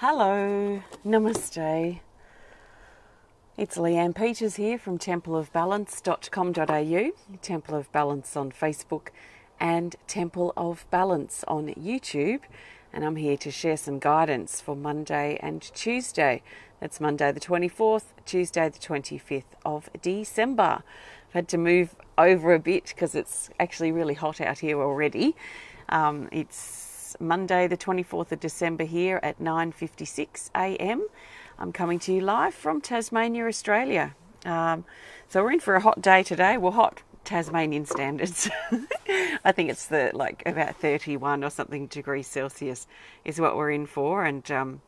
Hello, namaste. It's Leanne Peters here from templeofbalance.com.au, Temple of Balance on Facebook and Temple of Balance on YouTube. And I'm here to share some guidance for Monday and Tuesday. That's Monday the 24th, Tuesday the 25th of December. I've had to move over a bit because it's actually really hot out here already. It's Monday the 24th of December here at 9:56 a.m. I'm coming to you live from Tasmania, Australia. So we're in for a hot day today. Well, hot Tasmanian standards. I think it's about 31 or something degrees Celsius is what we're in for. And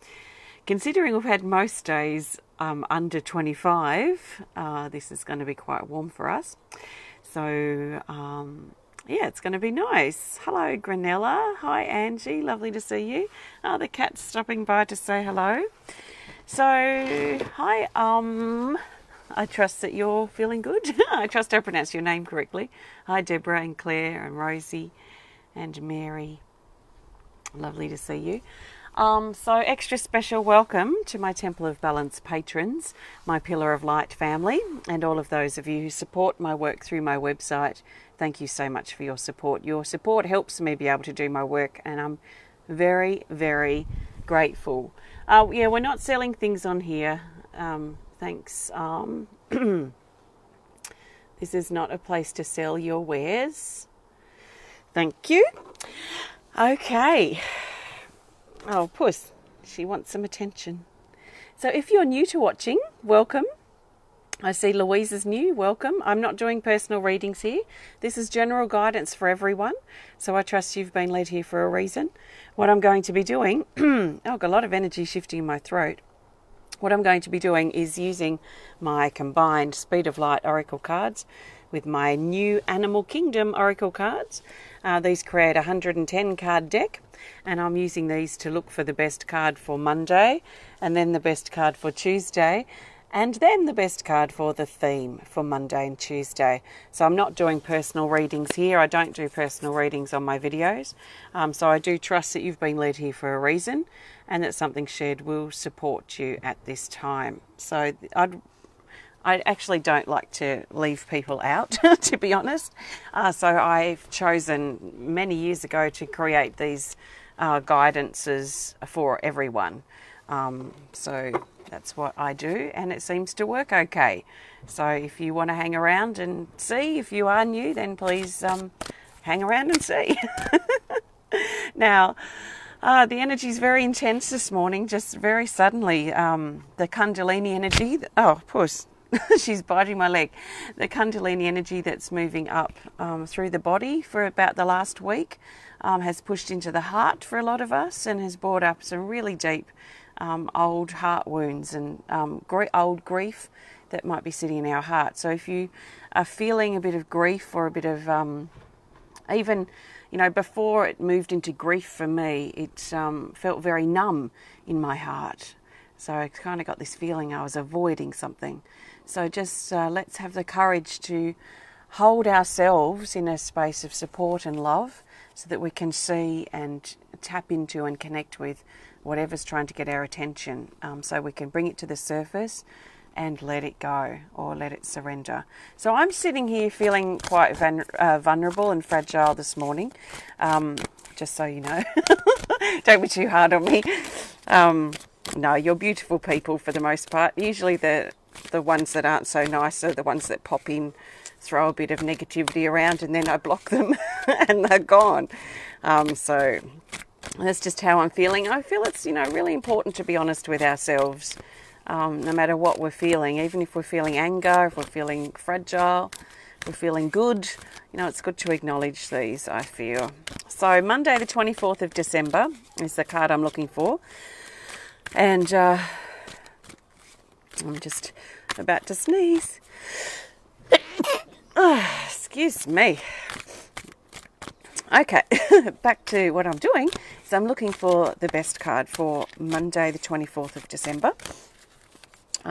considering we've had most days under 25, this is going to be quite warm for us. So yeah, it's going to be nice. Hello, Granella. Hi, Angie. Lovely to see you. The cat's stopping by to say hello. So, hi, I trust that you're feeling good. I trust I pronounced your name correctly. Hi, Deborah and Claire and Rosie and Mary. Lovely to see you. So extra special welcome to my Temple of Balance patrons, my Pillar of Light family, and all of those of you who support my work through my website. Thank you so much for your support. Your support helps me be able to do my work, and I'm very, very grateful. Yeah, we're not selling things on here. Thanks. This is not a place to sell your wares. Thank you. Okay. Oh, Puss, she wants some attention. So if you're new to watching, welcome. I see Louise is new, welcome. I'm not doing personal readings here. This is general guidance for everyone. So I trust you've been led here for a reason. What I'm going to be doing, I've got a lot of energy shifting in my throat. What I'm going to be doing is using my combined Speed of Light Oracle cards with my new Animal Kingdom Oracle cards. These create a 110 card deck, and I'm using these to look for the best card for Monday, and then the best card for Tuesday, and then the best card for the theme for Monday and Tuesday. So I'm not doing personal readings here. I don't do personal readings on my videos. So I do trust that you've been led here for a reason, and that something shared will support you at this time. So I actually don't like to leave people out, to be honest. So I've chosen many years ago to create these guidances for everyone. So that's what I do, and it seems to work okay. So if you want to hang around and see, if you are new, then please hang around and see. Now, the energy is very intense this morning, just very suddenly. The Kundalini energy, oh, Puss. She's biting my leg. The Kundalini energy that's moving up through the body for about the last week has pushed into the heart for a lot of us, and has brought up some really deep old heart wounds and old grief that might be sitting in our heart. So if you are feeling a bit of grief, or a bit of even, before it moved into grief for me, it felt very numb in my heart. So I kind of got this feeling I was avoiding something. So just let's have the courage to hold ourselves in a space of support and love, so that we can see and tap into and connect with whatever's trying to get our attention, so we can bring it to the surface and let it go, or let it surrender. So I'm sitting here feeling quite vulnerable and fragile this morning, just so you know. Don't be too hard on me. No, you're beautiful people for the most part. Usually the ones that aren't so nice are the ones that pop in, throw a bit of negativity around, and then I block them and they're gone. So that's just how I'm feeling. I feel it's, really important to be honest with ourselves, no matter what we're feeling, even if we're feeling anger, if we're feeling fragile, if we're feeling good, it's good to acknowledge these, I feel. So Monday the 24th of December is the card I'm looking for. And I'm just about to sneeze. Excuse me. Okay, back to what I'm doing. So I'm looking for the best card for Monday the 24th of December.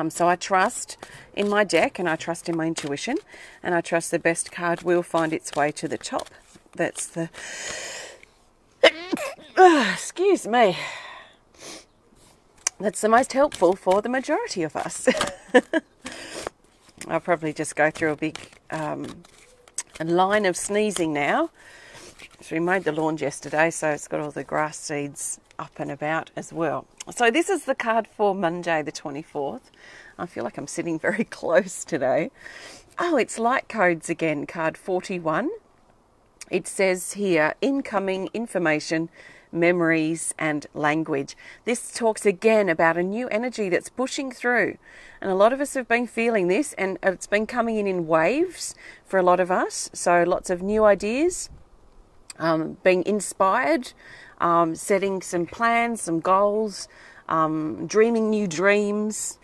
So I trust in my deck, and I trust in my intuition, and I trust the best card will find its way to the top. That's the... excuse me. that's the most helpful for the majority of us. I'll probably just go through a big a line of sneezing now. So we mowed the lawn yesterday, so it's got all the grass seeds up and about as well. So this is the card for Monday the 24th. I feel like I'm sitting very close today. Oh, it's light codes again, card 41. It says here, incoming information, memories and language. This talks again about a new energy that's pushing through. And a lot of us have been feeling this, and it's been coming in waves for a lot of us. So lots of new ideas, being inspired, setting some plans, some goals, dreaming new dreams,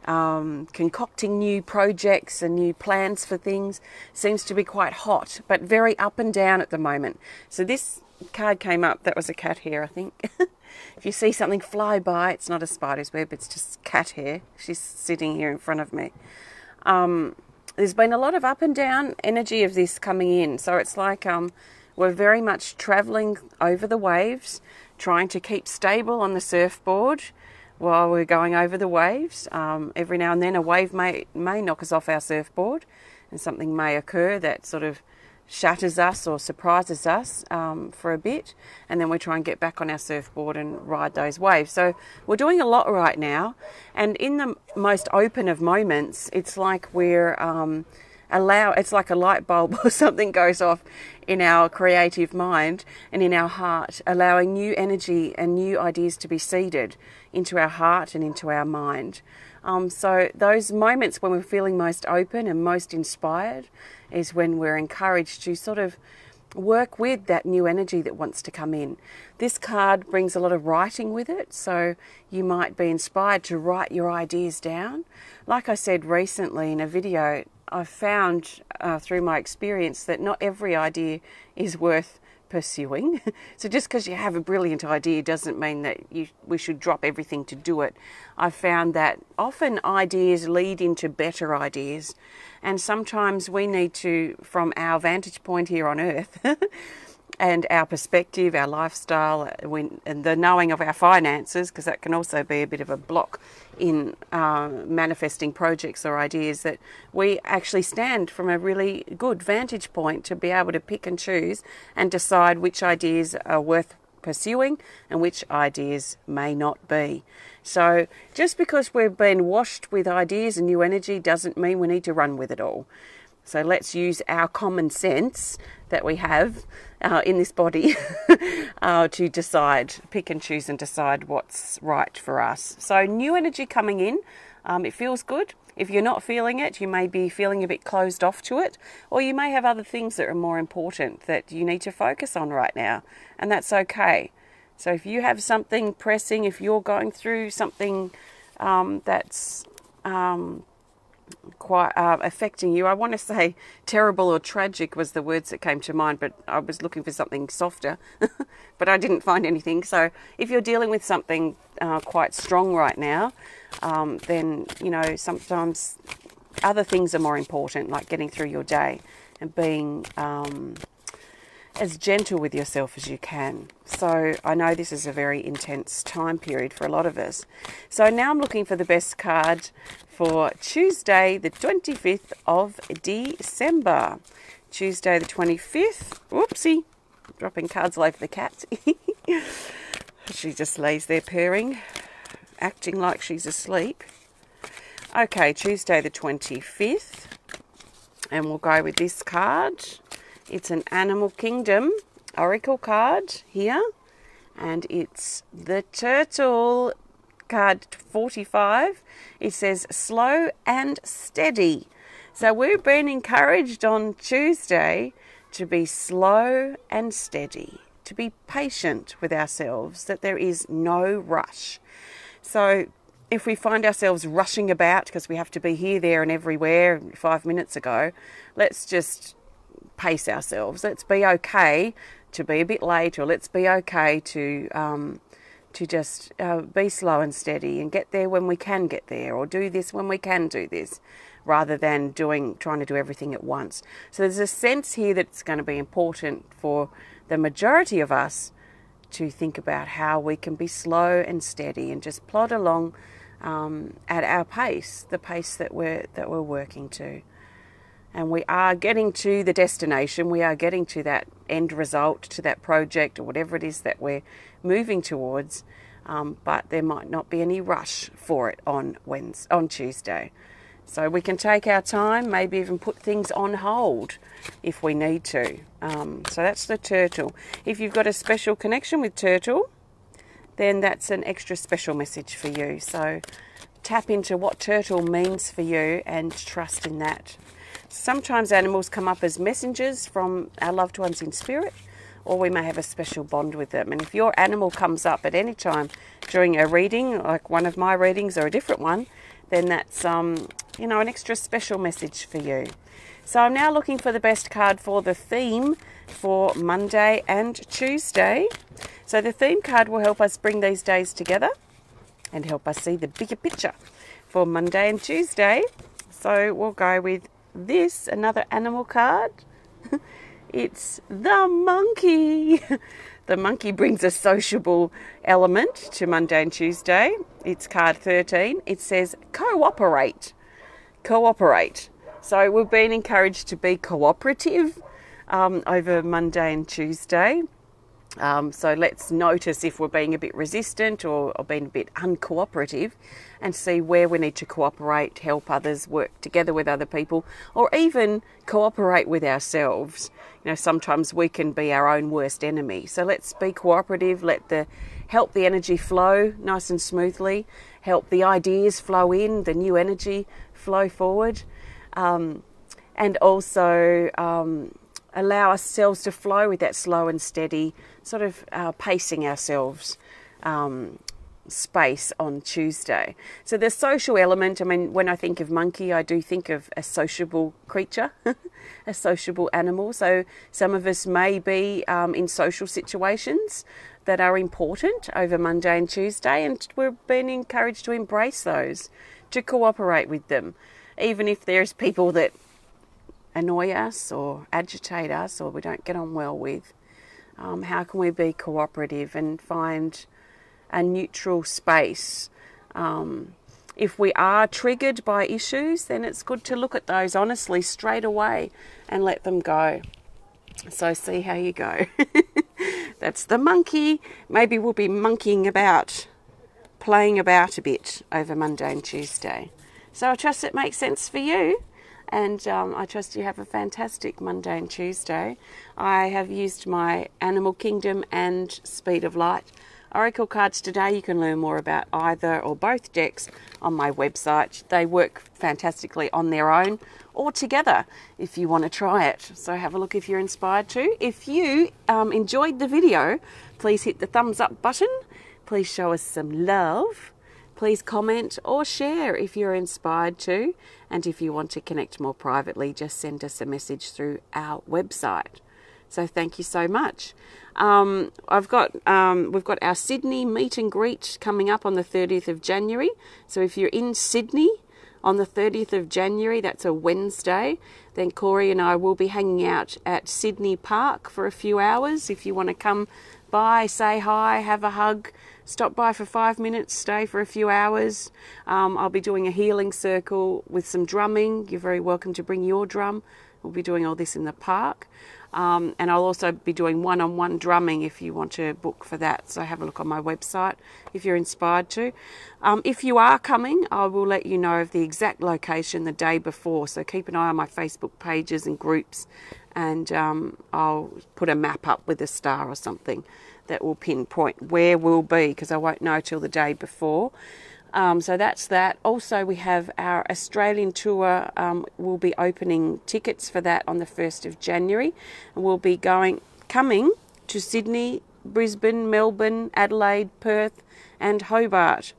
concocting new projects and new plans for things. Seems to be quite hot, but very up and down at the moment. So this card came up, that was a cat hair, I think. If you see something fly by, it's not a spider's web, it's just cat hair. She's sitting here in front of me. There's been a lot of up and down energy of this coming in. So it's like we're very much travelling over the waves, trying to keep stable on the surfboard while we're going over the waves. Every now and then a wave may knock us off our surfboard, and something may occur that sort of shatters us or surprises us for a bit, and then we try and get back on our surfboard and ride those waves. So we're doing a lot right now, and in the most open of moments, it's like we're it's like a light bulb or something goes off in our creative mind and in our heart, allowing new energy and new ideas to be seeded into our heart and into our mind. So those moments when we're feeling most open and most inspired is when we're encouraged to sort of work with that new energy that wants to come in. This card brings a lot of writing with it, so you might be inspired to write your ideas down. Like I said recently in a video, I've found through my experience that not every idea is worth pursuing. So just because you have a brilliant idea doesn't mean that we should drop everything to do it. I've found that often ideas lead into better ideas, and sometimes we need to, from our vantage point here on earth and our perspective, our lifestyle, and the knowing of our finances, because that can also be a bit of a block in manifesting projects or ideas, that we actually stand from a really good vantage point to be able to pick and choose and decide which ideas are worth pursuing and which ideas may not be. So just because we've been washed with ideas and new energy doesn't mean we need to run with it all. So let's use our common sense that we have in this body to decide, pick and choose and decide what's right for us. So new energy coming in, it feels good. If you're not feeling it, you may be feeling a bit closed off to it, or you may have other things that are more important that you need to focus on right now, and that's okay. So if you have something pressing, if you're going through something that's quite affecting you, I want to say terrible or tragic was the words that came to mind, but I was looking for something softer, but I didn't find anything. So if you're dealing with something quite strong right now, then, you know, sometimes other things are more important, like getting through your day and being as gentle with yourself as you can. So I know this is a very intense time period for a lot of us. So now I'm looking for the best card for Tuesday, the 25th of December. Tuesday, the 25th. Whoopsie. Dropping cards all over the cat. She just lays there purring, acting like she's asleep. Okay, Tuesday, the 25th. And we'll go with this card. It's an Animal Kingdom Oracle card here, and it's the Turtle, card 45. It says slow and steady. So we're being encouraged on Tuesday to be slow and steady, to be patient with ourselves, that there is no rush. So if we find ourselves rushing about because we have to be here, there and everywhere 5 minutes ago, let's just pace ourselves. Let's be okay to be a bit late, or let's be okay to just be slow and steady and get there when we can get there, or do this when we can do this, rather than trying to do everything at once. So there's a sense here that it's going to be important for the majority of us to think about how we can be slow and steady and just plod along at our pace, the pace that we're working to. And we are getting to the destination, we are getting to that end result, to that project or whatever it is that we're moving towards, but there might not be any rush for it on Tuesday. So we can take our time, maybe even put things on hold if we need to. So that's the turtle. If you've got a special connection with turtle, then that's an extra special message for you. So tap into what turtle means for you and trust in that. Sometimes animals come up as messengers from our loved ones in spirit, or we may have a special bond with them. And if your animal comes up at any time during a reading, like one of my readings or a different one, then that's an extra special message for you. So I'm now looking for the best card for the theme for Monday and Tuesday. So the theme card will help us bring these days together and help us see the bigger picture for Monday and Tuesday. So we'll go with this, another animal card. It's the monkey. The monkey brings a sociable element to Monday and Tuesday. It's card 13. It says cooperate. Cooperate. So we've been encouraged to be cooperative over Monday and Tuesday. So let's notice if we're being a bit resistant or being a bit uncooperative and see where we need to cooperate, help others, work together with other people, or even cooperate with ourselves. Sometimes we can be our own worst enemy. So let's be cooperative, help the energy flow nice and smoothly, help the ideas flow in, the new energy flow forward, and also allow ourselves to flow with that slow and steady sort of pacing ourselves space on Tuesday. So the social element, when I think of monkey, I do think of a sociable creature, a sociable animal. So some of us may be in social situations that are important over Monday and Tuesday, and we're being encouraged to embrace those, to cooperate with them. Even if there's people that annoy us or agitate us or we don't get on well with, how can we be cooperative and find a neutral space? If we are triggered by issues, then it's good to look at those honestly straight away and let them go. So see how you go. That's the monkey. Maybe we'll be monkeying about, playing about a bit over Monday and Tuesday. So I trust it makes sense for you. And I trust you have a fantastic Monday and Tuesday. I have used my Animal Kingdom and Speed of Light Oracle cards today. You can learn more about either or both decks on my website. They work fantastically on their own or together if you want to try it. So have a look if you're inspired to. If you enjoyed the video, please hit the thumbs up button. Please show us some love. Please comment or share if you're inspired to. And if you want to connect more privately, just send us a message through our website. So thank you so much. We've got our Sydney meet and greet coming up on the 30th of January. So if you're in Sydney on the 30th of January, that's a Wednesday, then Corey and I will be hanging out at Sydney Park for a few hours. If you want to come by, say hi, have a hug, stop by for 5 minutes, stay for a few hours. I'll be doing a healing circle with some drumming. You're very welcome to bring your drum. We'll be doing all this in the park. And I'll also be doing one-on-one drumming if you want to book for that. So have a look on my website if you're inspired to. If you are coming, I will let you know of the exact location the day before. So keep an eye on my Facebook pages and groups, and I'll put a map up with a star or something that will pinpoint where we'll be, because I won't know till the day before. So that's that. Also, we have our Australian tour. We'll be opening tickets for that on the 1st of January. And we'll be coming to Sydney, Brisbane, Melbourne, Adelaide, Perth and Hobart,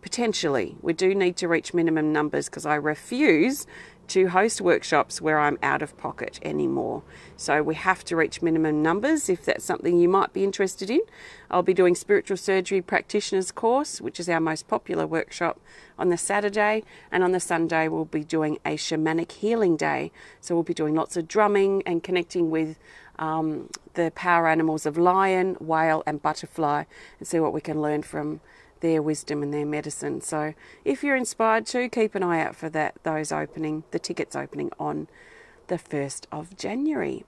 potentially. We do need to reach minimum numbers because I refuse to host workshops where I'm out of pocket anymore. So we have to reach minimum numbers if that's something you might be interested in. I'll be doing Spiritual Surgery Practitioners course, which is our most popular workshop, on the Saturday, and on the Sunday we'll be doing a Shamanic Healing Day. So we'll be doing lots of drumming and connecting with the power animals of lion, whale and butterfly, and see what we can learn from their wisdom and their medicine. So if you're inspired to, keep an eye out for the tickets opening on the 1st of January.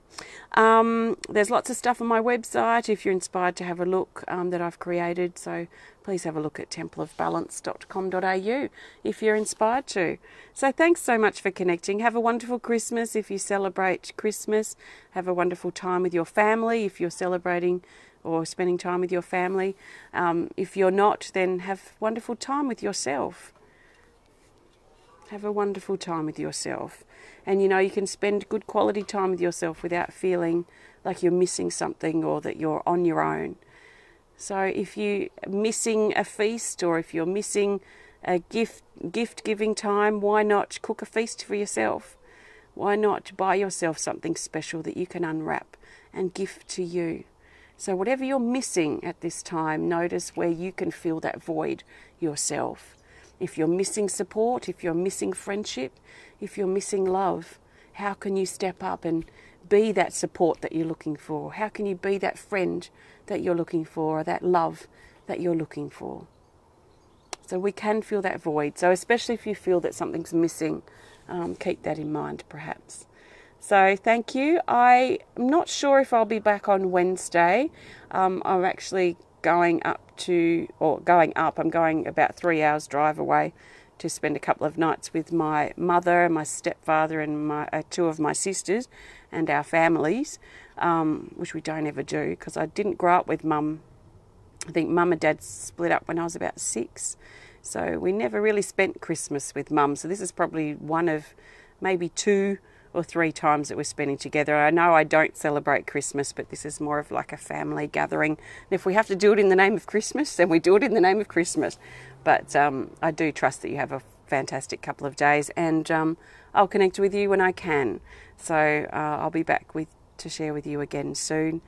There's lots of stuff on my website if you're inspired to have a look that I've created. So please have a look at templeofbalance.com.au if you're inspired to. So thanks so much for connecting. Have a wonderful Christmas if you celebrate Christmas. Have a wonderful time with your family if you're celebrating or spending time with your family. If you're not, then have wonderful time with yourself. Have a wonderful time with yourself. And you can spend good quality time with yourself without feeling like you're missing something or that you're on your own. So if you're missing a feast or if you're missing a gift giving time, why not cook a feast for yourself? Why not buy yourself something special that you can unwrap and gift to you? So whatever you're missing at this time, notice where you can fill that void yourself. If you're missing support, if you're missing friendship, if you're missing love, how can you step up and be that support that you're looking for? How can you be that friend that you're looking for, or that love that you're looking for? So we can fill that void. So especially if you feel that something's missing, keep that in mind perhaps. So thank you. I'm not sure if I'll be back on Wednesday. I'm actually going up. I'm going about 3 hours drive away to spend a couple of nights with my mother, my stepfather and two of my sisters and our families, which we don't ever do because I didn't grow up with mum. I think mum and dad split up when I was about 6. So we never really spent Christmas with mum. So this is probably one of maybe 2 or 3 times that we're spending together. I know I don't celebrate Christmas, but this is more of like a family gathering. And if we have to do it in the name of Christmas, then we do it in the name of Christmas. But I do trust that you have a fantastic couple of days, and I'll connect with you when I can. So I'll be back to share with you again soon.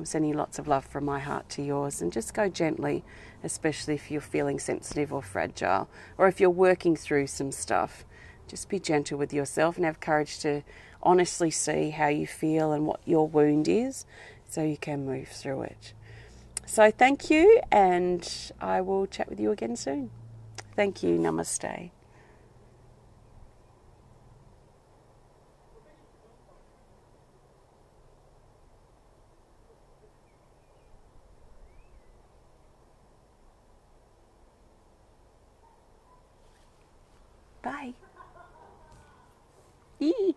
Sending you lots of love from my heart to yours, and just go gently, especially if you're feeling sensitive or fragile, or if you're working through some stuff. Just be gentle with yourself and have courage to honestly see how you feel and what your wound is so you can move through it. So thank you, and I will chat with you again soon. Thank you. Namaste. Bye. Eee.